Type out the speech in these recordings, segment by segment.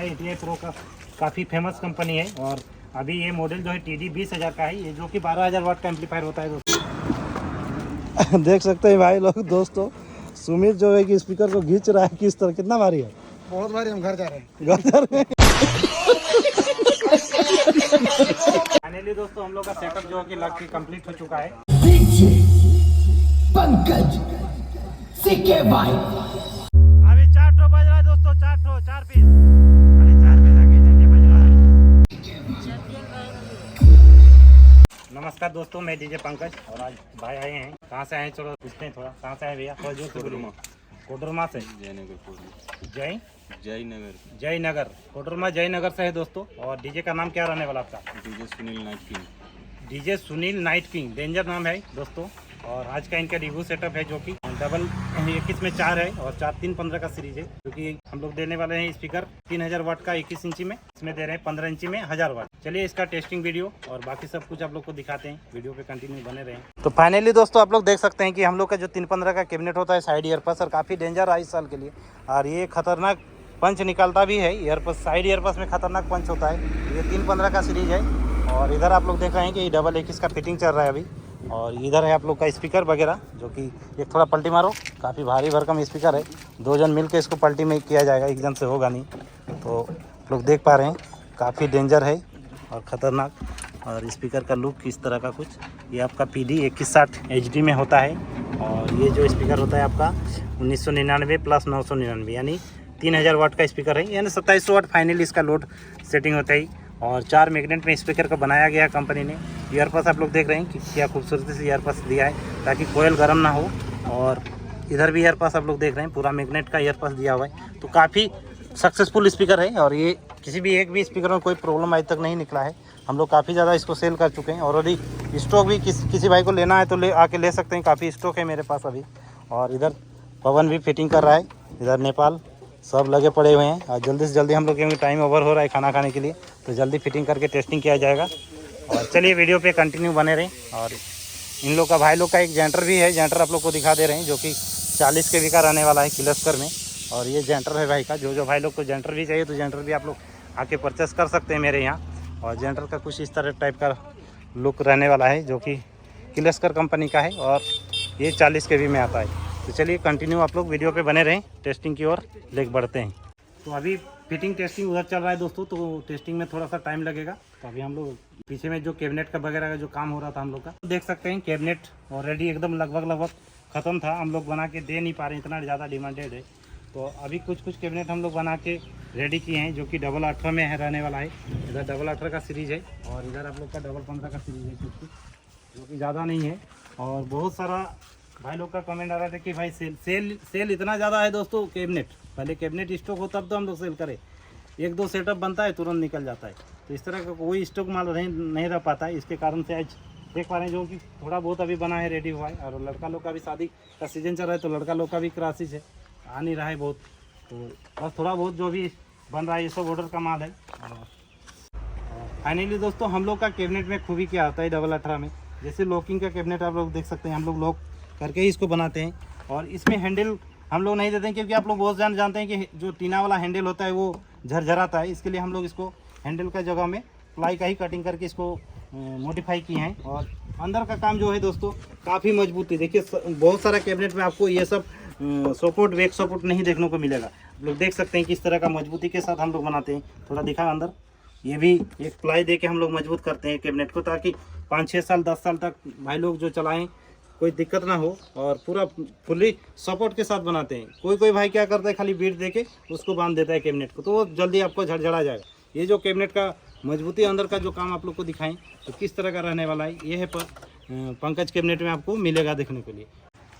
ATI Pro का काफ़ी famous company है और अभी ये मॉडल जो है TD 20,000 का है, ये जो कि 12,000 वाट का एम्पलीफायर होता है दोस्तों। देख सकते हैं भाई लोग दोस्तों, सुमित जो है कि स्पीकर को खींच रहा है किस तरह, कितना भारी है? बहुत भारी। हम घर जा रहे हैं। फाइनली दोस्तों हम लोग का सेटअप जो है कि लग के कंप्लीट हो चुका है। पंकज सीके भाई अभी 4 ठो बज रहा है दोस्तों, 4 पीस, अरे 4 पीस आगे जाके बज रहा है। नमस्कार दोस्तों, मैं डीजे पंकज और आज भाई आए हैं। कहाँ से आए चलो पूछते हैं थोड़ा। कहाँ से आए भैया? कोडरमा से। जयनगर कोडरमा जयनगर से है दोस्तों। और डीजे का नाम क्या रहने वाला आपका? DJ Sunil night king, danger नाम है दोस्तों। और आज का इनका रिव्यू सेटअप है जो कि डबल 21 में 4 है और 4315 का सीरीज है, क्योंकि हम लोग देने वाले हैं स्पीकर 3000 वाट का 21 इंची में, इसमें दे रहे हैं 15 इंची में 1000 वाट। चलिए इसका टेस्टिंग वीडियो और बाकी सब कुछ आप लोग को दिखाते हैं, वीडियो पे कंटिन्यू बने रहें। तो फाइनली दोस्तों आप लोग देख सकते हैं कि हम लोग का जो 315 का कैबिनेट होता है साइड ईयरपस, और काफ़ी डेंजर रहा इस साल के लिए। और ये खतरनाक पंच निकालता भी है ईयरपस, साइड ईयरपस में खतरनाक पंच होता है। ये 315 का सीरीज है। और इधर आप लोग देख रहे हैं कि डबल 21 का फिटिंग चल रहा है अभी। और इधर है आप लोग का स्पीकर वगैरह, जो कि एक थोड़ा पलटी मारो, काफ़ी भारी भरकम स्पीकर है। 2 जन मिल के इसको पलटी में किया जाएगा, एक जन से होगा नहीं। तो लोग देख पा रहे हैं काफ़ी डेंजर है और ख़तरनाक। और स्पीकर का लुक इस तरह का कुछ, ये आपका PD 2160 HD में होता है। और ये जो स्पीकर होता है आपका 1999 प्लस 999, यानी 3000 वाट का स्पीकर है, यानी 2700 वाट फाइनली इसका लोड सेटिंग होता है। और 4 मैग्नेट में स्पीकर को बनाया गया है कंपनी ने। ईयरपस आप लोग देख रहे हैं कि क्या खूबसूरती से ईयरपस दिया है ताकि कोयल गर्म ना हो। और इधर भी ईयरपस आप लोग देख रहे हैं, पूरा मैग्नेट का ईयरपस दिया हुआ है। तो काफ़ी सक्सेसफुल स्पीकर है और ये किसी भी एक भी स्पीकर में कोई प्रॉब्लम आज तक नहीं निकला है। हम लोग काफ़ी ज़्यादा इसको सेल कर चुके हैं। ऑलरेडी स्टॉक भी किसी भाई को लेना है तो आके ले सकते हैं, काफ़ी स्टॉक है मेरे पास अभी। और इधर पवन भी फिटिंग कर रहा है, इधर नेपाल सब लगे पड़े हुए हैं। और जल्दी से जल्दी हम लोग, क्योंकि टाइम ओवर हो रहा है खाना खाने के लिए, तो जल्दी फिटिंग करके टेस्टिंग किया जाएगा। और चलिए वीडियो पे कंटिन्यू बने रहें। और इन लोग का, भाई लोग का एक जेंटर भी है, जेंटर आप लोग को दिखा दे रहे हैं, जो कि 40 के का रहने वाला है किलस्कर में। और ये जेंटर है भाई का, जो भाई लोग को जेंटर भी चाहिए तो जेंटर भी आप लोग आके परचेस कर सकते हैं मेरे यहाँ। और जेंटर का कुछ इस तरह टाइप का लुक रहने वाला है, जो कि किलस्कर कंपनी का है और ये 40 के में आता है। तो चलिए कंटिन्यू आप लोग वीडियो पे बने रहें, टेस्टिंग की ओर लेके बढ़ते हैं। तो अभी फिटिंग टेस्टिंग उधर चल रहा है दोस्तों, तो टेस्टिंग में थोड़ा सा टाइम लगेगा। तो अभी हम लोग पीछे में जो कैबिनेट का वगैरह का जो काम हो रहा था हम लोग का, देख सकते हैं कैबिनेट ऑलरेडी एकदम लगभग ख़त्म था। हम लोग बना के दे नहीं पा रहे, इतना ज़्यादा डिमांडेड है। तो अभी कुछ कैबिनेट हम लोग बना के रेडी किए हैं, जो कि डबल 18 में रहने वाला है। इधर डबल 18 का सीरीज़ है और इधर आप लोग का डबल 15 का सीरीज़ है, कुछ जो कि ज़्यादा नहीं है। और बहुत सारा भाई लोग का कमेंट आ रहा था कि भाई सेल इतना ज़्यादा है दोस्तों। कैबिनेट पहले कैबिनेट स्टॉक हो तब तो हम लोग सेल करें, 1-2 सेटअप बनता है तुरंत निकल जाता है। तो इस तरह का कोई स्टॉक माल नहीं रह पाता है। इसके कारण से आज देख पा रहे हैं जो कि थोड़ा बहुत अभी बना है, रेडी हुआ है। और लड़का लोग का भी शादी का सीजन चल रहा है, तो लड़का लोग का भी क्राइसिस है, आ नहीं रहा है बहुत। तो बस थोड़ा बहुत जो भी बन रहा है ये सब ऑर्डर का माल है। फाइनली दोस्तों हम लोग का कैबिनेट में खूबी क्या होता है डबल 18 में, जैसे लॉकिंग का कैबिनेट आप लोग देख सकते हैं, हम लोग लॉक करके ही इसको बनाते हैं। और इसमें हैंडल हम लोग नहीं देते हैं, क्योंकि आप लोग बहुत जानते हैं कि जो टीना वाला हैंडल होता है वो झरझराता है। इसके लिए हम लोग इसको हैंडल का जगह में प्लाई का ही कटिंग करके इसको मॉडिफाई किए हैं। और अंदर का काम जो है दोस्तों काफ़ी मजबूती, देखिए बहुत सारा कैबिनेट में आपको ये सब सपोर्ट बैक सपोर्ट नहीं देखने को मिलेगा। आप लोग देख सकते हैं किस तरह का मजबूती के साथ हम लोग बनाते हैं। थोड़ा दिखा अंदर, ये भी एक प्लाई दे के हम लोग मजबूत करते हैं कैबिनेट को, ताकि 5-6 साल 10 साल तक भाई लोग जो चलाएं कोई दिक्कत ना हो। और पूरा फुल्ली सपोर्ट के साथ बनाते हैं। कोई भाई क्या करता है, खाली बीट दे के उसको बांध देता है कैबिनेट को, तो वो जल्दी आपको झड़झड़ा जाएगा। ये जो कैबिनेट का मजबूती अंदर का जो काम आप लोग को दिखाएं तो किस तरह का रहने वाला है, ये है पंकज कैबिनेट में आपको मिलेगा देखने के लिए।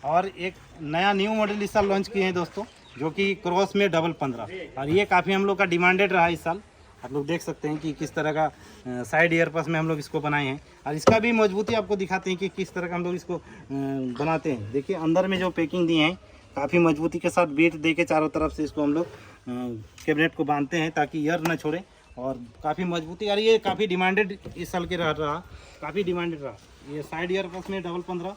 और एक नया न्यू मॉडल इस साल लॉन्च किए हैं दोस्तों, जो कि क्रॉस में डबल 15, और ये काफ़ी हम लोग का डिमांडेड रहा इस साल। आप लोग देख सकते हैं कि किस तरह का साइड ईयरपस में हम लोग इसको बनाए हैं। और इसका भी मजबूती आपको दिखाते हैं कि किस तरह का हम लोग इसको बनाते हैं। देखिए अंदर में जो पैकिंग दिए हैं काफ़ी मजबूती के साथ बीट दे के चारों तरफ से इसको हम लोग कैबिनेट को बांधते हैं, ताकि ईयर ना छोड़े। और काफ़ी मजबूती, और ये काफ़ी डिमांडेड इस साल के रहा, काफ़ी डिमांडेड रहा। ये साइड ईयरपस में डबल 15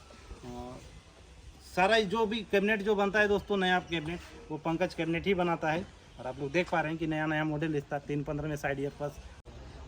सारा जो भी कैबिनेट जो बनता है दोस्तों, नया कैबिनेट वो पंकज कैबिनेट ही बनाता है। और आप लोग देख पा रहे हैं कि नया नया मॉडल इसका 315 में साइड ईयरफोन्स।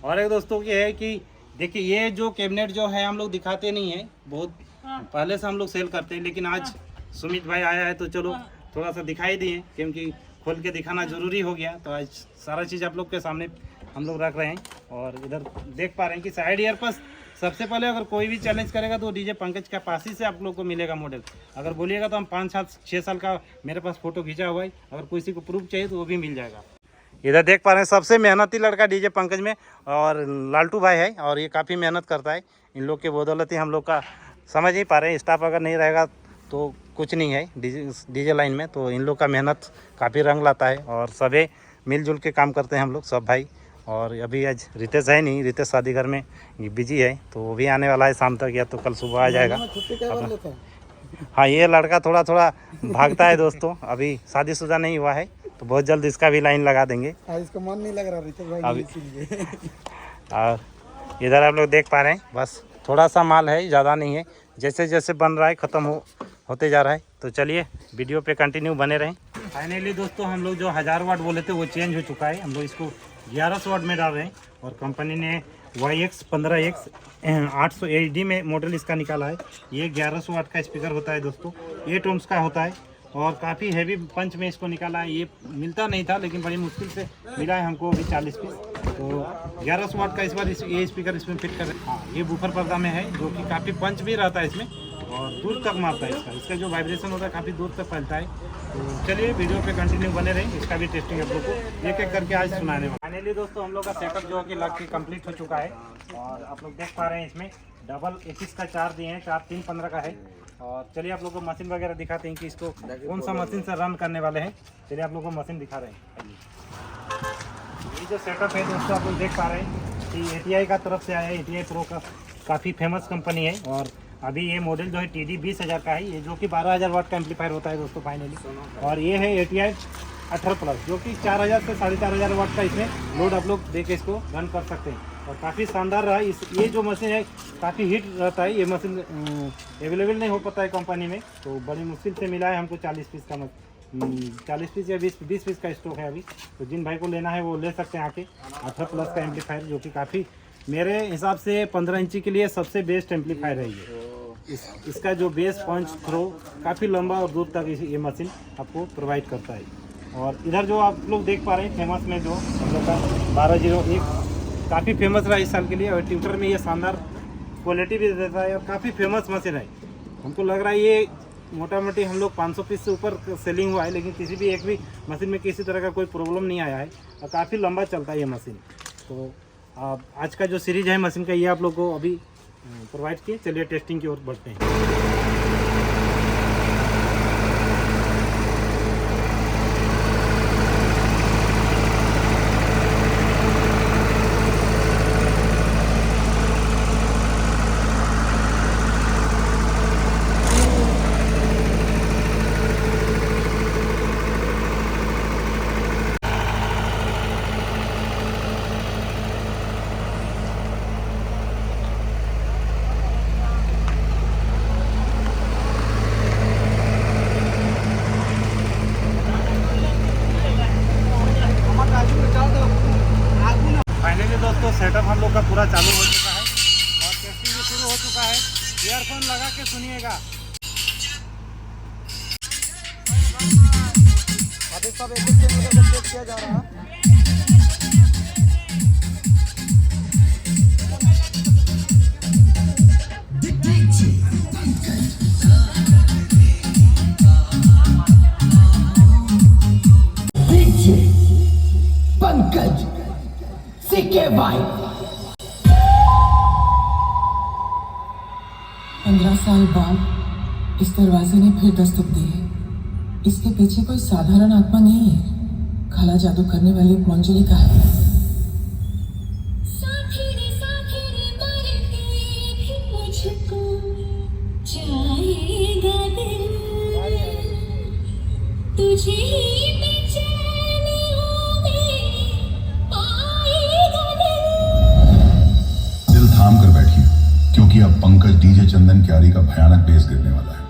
और एक दोस्तों ये है कि देखिए ये जो कैबिनेट जो है हम लोग दिखाते नहीं है, बहुत पहले से हम लोग सेल करते हैं, लेकिन आज सुमित भाई आया है तो चलो थोड़ा सा दिखाई दिए, क्योंकि खोल के दिखाना ज़रूरी हो गया। तो आज सारा चीज़ आप लोग के सामने हम लोग रख रहे हैं। और इधर देख पा रहे हैं कि साइड ईयरफोन्स सबसे पहले अगर कोई भी चैलेंज करेगा तो डीजे पंकज के पास ही से आप लोग को मिलेगा मॉडल। अगर बोलिएगा तो हम 5-6 साल का मेरे पास फोटो खींचा हुआ है, अगर किसी को प्रूफ चाहिए तो वो भी मिल जाएगा। इधर देख पा रहे हैं सबसे मेहनती लड़का डीजे पंकज में और लालटू भाई है, और ये काफ़ी मेहनत करता है। इन लोग के बदौलत ही हम लोग का समझ नहीं पा रहे हैं, स्टाफ अगर नहीं रहेगा तो कुछ नहीं है डीजे लाइन में। तो इन लोग का मेहनत काफ़ी रंग लाता है और सभी मिलजुल के काम करते हैं हम लोग सब भाई। और अभी आज रितेश है नहीं, रितेश शादी घर में बिजी है, तो वो भी आने वाला है शाम तक या तो कल सुबह आ जाएगा। हाँ, ये लड़का थोड़ा थोड़ा भागता है दोस्तों, अभी शादीशुदा नहीं हुआ है, तो बहुत जल्द इसका भी लाइन लगा देंगे। इसका मन नहीं लग रहा रितेश भाई अभी और इधर आप लोग देख पा रहे हैं बस थोड़ा सा माल है, ज़्यादा नहीं है, जैसे जैसे बन रहा है ख़त्म होते जा रहा है। तो चलिए वीडियो पे कंटिन्यू बने रहें। फाइनली दोस्तों हम लोग जो 1000 वाट बोले थे वो चेंज हो चुका है, हम लोग इसको 1100 वाट में डाल रहे हैं। और कंपनी ने YX15X 800 HD में मॉडल इसका निकाला है। ये 1100 वाट का स्पीकर होता है दोस्तों, 8 ohms का होता है और काफ़ी हैवी पंच में इसको निकाला है। ये मिलता नहीं था लेकिन बड़ी मुश्किल से मिला है हमको अभी 40 पीस। तो 1100 वाट का इस बार ये स्पीकर इसमें फिट कर। हाँ, ये बूफर पर्दा में है जो कि काफ़ी पंच भी रहता है इसमें और दूर तक मारता है। इसका जो वाइब्रेशन होता है काफ़ी दूर तक फैलता है। तो चलिए वीडियो पे कंटिन्यू बने रहें, इसका भी टेस्टिंग आप लोग को एक एक करके आज सुनाने वाला। फाइनली दोस्तों हम लोग का सेटअप जो है कि लग के कंप्लीट हो चुका है और आप लोग देख पा रहे हैं इसमें डबल 21 का 4 दिए हैं, 4 3 15 का है। और चलिए आप लोग को मशीन वगैरह दिखाते हैं कि इसको कौन सा मशीन से रन करने वाले हैं। चलिए आप लोग को मशीन दिखा रहे हैं। ये जो सेटअप है दोस्तों आप लोग देख पा रहे हैं कि ATI का तरफ से आया है। ATI प्रो का काफ़ी फेमस कंपनी है और अभी ये मॉडल जो है TD 20,000 का है, ये जो कि 12,000 वाट का एम्पलीफायर होता है दोस्तों फाइनली। और ये है ATI 18+ जो कि 4,000 से 4,500 वाट का इसमें लोड आप लोग दे के इसको रन कर सकते हैं। और काफ़ी शानदार रहा ये जो मशीन है, काफ़ी हिट रहता है। ये मशीन अवेलेबल नहीं हो पाता है कंपनी में, तो बड़ी मुश्किल से मिला है हमको 40 पीस का 40 पीस या 20 पीस का स्टॉक है अभी। तो जिन भाई को लेना है वो ले सकते हैं आके। 18+ का एम्पलीफायर जो कि काफ़ी मेरे हिसाब से 15 इंची के लिए सबसे बेस्ट एम्पलीफायर है ये। इसका जो बेस पंच थ्रो काफ़ी लंबा और दूर तक ये मशीन आपको प्रोवाइड करता है। और इधर जो आप लोग देख पा रहे हैं फेमस में जो हम लोग का 1201 काफ़ी फेमस रहा इस साल के लिए और ट्विटर में ये शानदार क्वालिटी भी देता है और काफ़ी फेमस मशीन है। हमको लग रहा है ये मोटा मोटी हम लोग 500 पीस से ऊपर सेलिंग हुआ है, लेकिन किसी भी एक भी मशीन में किसी तरह का कोई प्रॉब्लम नहीं आया है और काफ़ी लंबा चलता है ये मशीन। तो आज का जो सीरीज है मशीन का ये आप लोग को अभी प्रोवाइड किए। चलिए टेस्टिंग की ओर बढ़ते हैं। फाइनली दोस्तों सेटअप हम लोग का पूरा चालू हो चुका है और टेस्टिंग भी शुरू हो चुका है। ईयरफोन लगा के सुनिएगा। अभी सब एक चेक किया जा रहा है। पंकज CKY। 15 साल बाद इस दरवाजे ने फिर दस्तक दी है। इसके पीछे कोई साधारण आत्मा नहीं है, काला जादू करने वाली मंजलिका है। दिल थाम कर बैठिए क्योंकि अब पंकज डीजे चंदन क्यारी का भयानक बेस गिरने वाला है।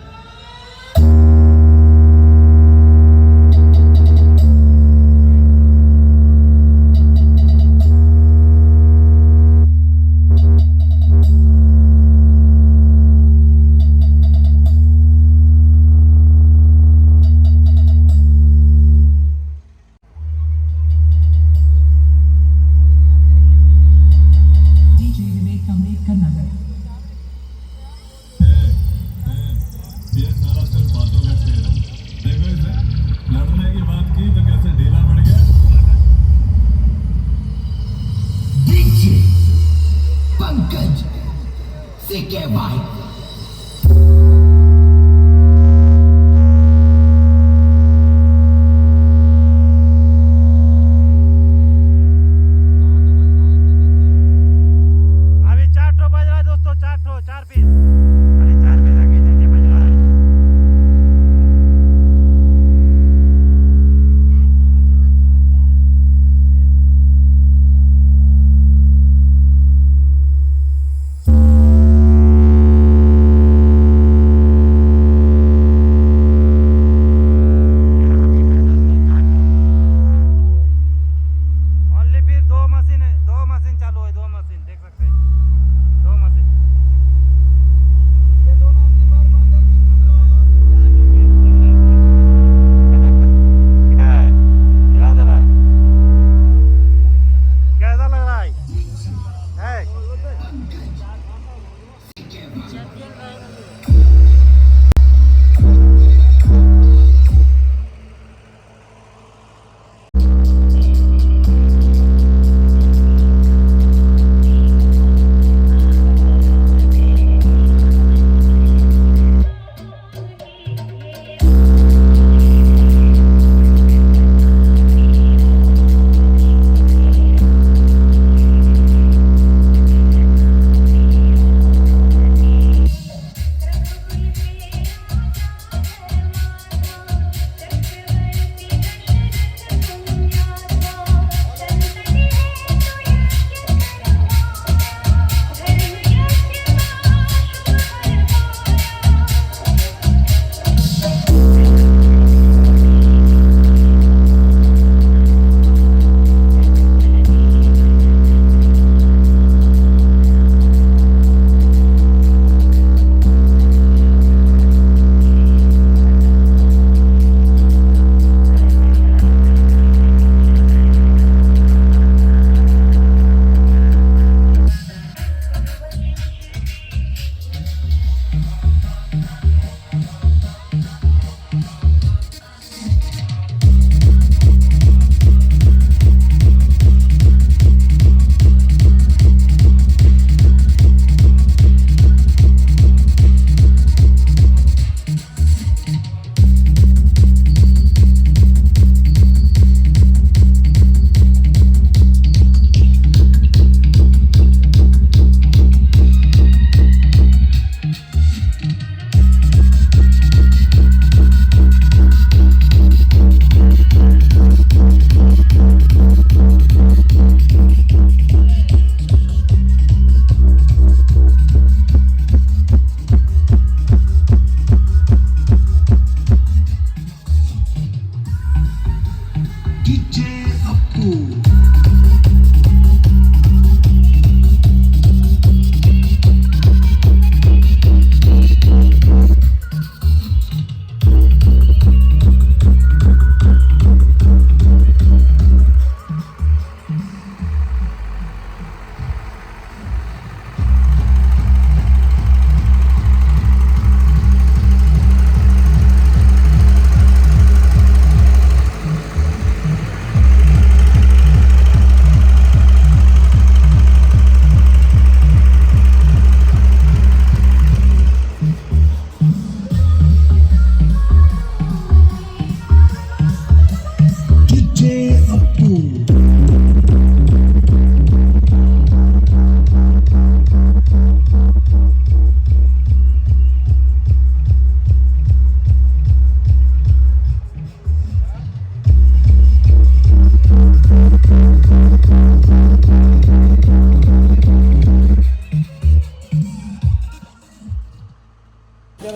सीके भाई। अभी 4 ठो बज रहा है दोस्तों, 4 पीस। अरे 4 पे जाके जल्दी बज रहा है। ओनली फिर दो मशीन चालू है, 2 मशीन देख सकते हैं, 2 मशीन। ये दोनों एम्पलीफायर बंद है। क्या है? याद आ रहा है? कैसा लग रहा है?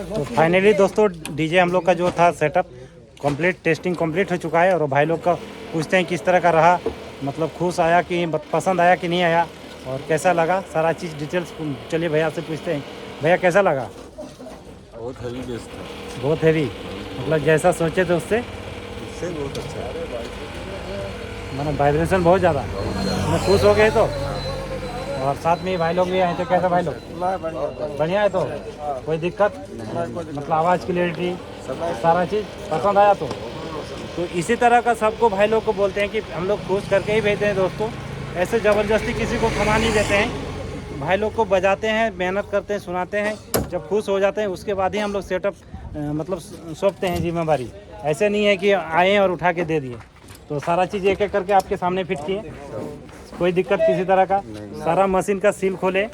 तो फाइनली दोस्तों डीजे हम लोग का जो था सेटअप कंप्लीट, टेस्टिंग कंप्लीट हो चुका है। और भाई लोग का पूछते हैं किस तरह का रहा, मतलब खुश आया कि पसंद आया कि नहीं आया और कैसा लगा, सारा चीज़ डिटेल्स चलिए भैया से पूछते हैं। भैया कैसा लगा? बहुत हैवी बेस था, बहुत हैवी, मतलब जैसा सोचे थे उससे बहुत अच्छा है। मतलब वाइब्रेशन बहुत ज़्यादा, मैं खुश हो गए। तो और साथ में भाई लोग भी आए थे, कैसा भाई लोग? बढ़िया है। तो कोई दिक्कत, मतलब आवाज़ क्लियरिटी सारा चीज़ पसंद आया? तो इसी तरह का सबको भाई लोग को बोलते हैं कि हम लोग खुश करके ही भेजते हैं दोस्तों, ऐसे ज़बरदस्ती किसी को कमा नहीं देते हैं। भाई लोग को बजाते हैं, मेहनत करते हैं, सुनाते हैं, जब खुश हो जाते हैं उसके बाद ही हम लोग सेटअप मतलब सौंपते हैं जिम्मेवारी। ऐसे नहीं है कि आए और उठा के दे दिए। तो सारा चीज़ एक एक करके आपके सामने फिट किए, कोई दिक्कत किसी तरह का। सारा मशीन का सील खोले,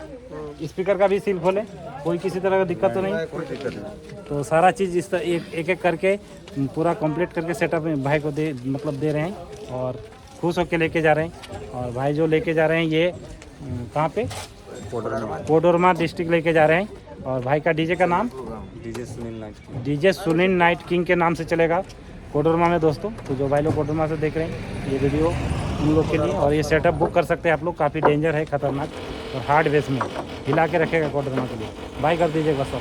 स्पीकर का भी सील खोले, कोई किसी तरह का दिक्कत तो नहीं। तो सारा चीज़ इस एक एक करके पूरा कंप्लीट करके सेटअप भाई को दे रहे हैं और खुश होकर लेके जा रहे हैं। और भाई जो लेके जा रहे हैं ये कहाँ पे, कोडरमा डिस्ट्रिक्ट लेके जा रहे हैं। और भाई का डीजे का नाम डीजे सुनील नाइट किंग के नाम से चलेगा कोडरमा में दोस्तों। तो जो भाई लोग कोडरमा से देख रहे हैं ये वीडियो उन लोग के लिए। और ये सेटअप बुक कर सकते हैं आप लोग, काफ़ी डेंजर है, खतरनाक और हार्ड बेस में हिला के रखेगा कोडरमा के लिए। बाय कर दीजिएगा सब।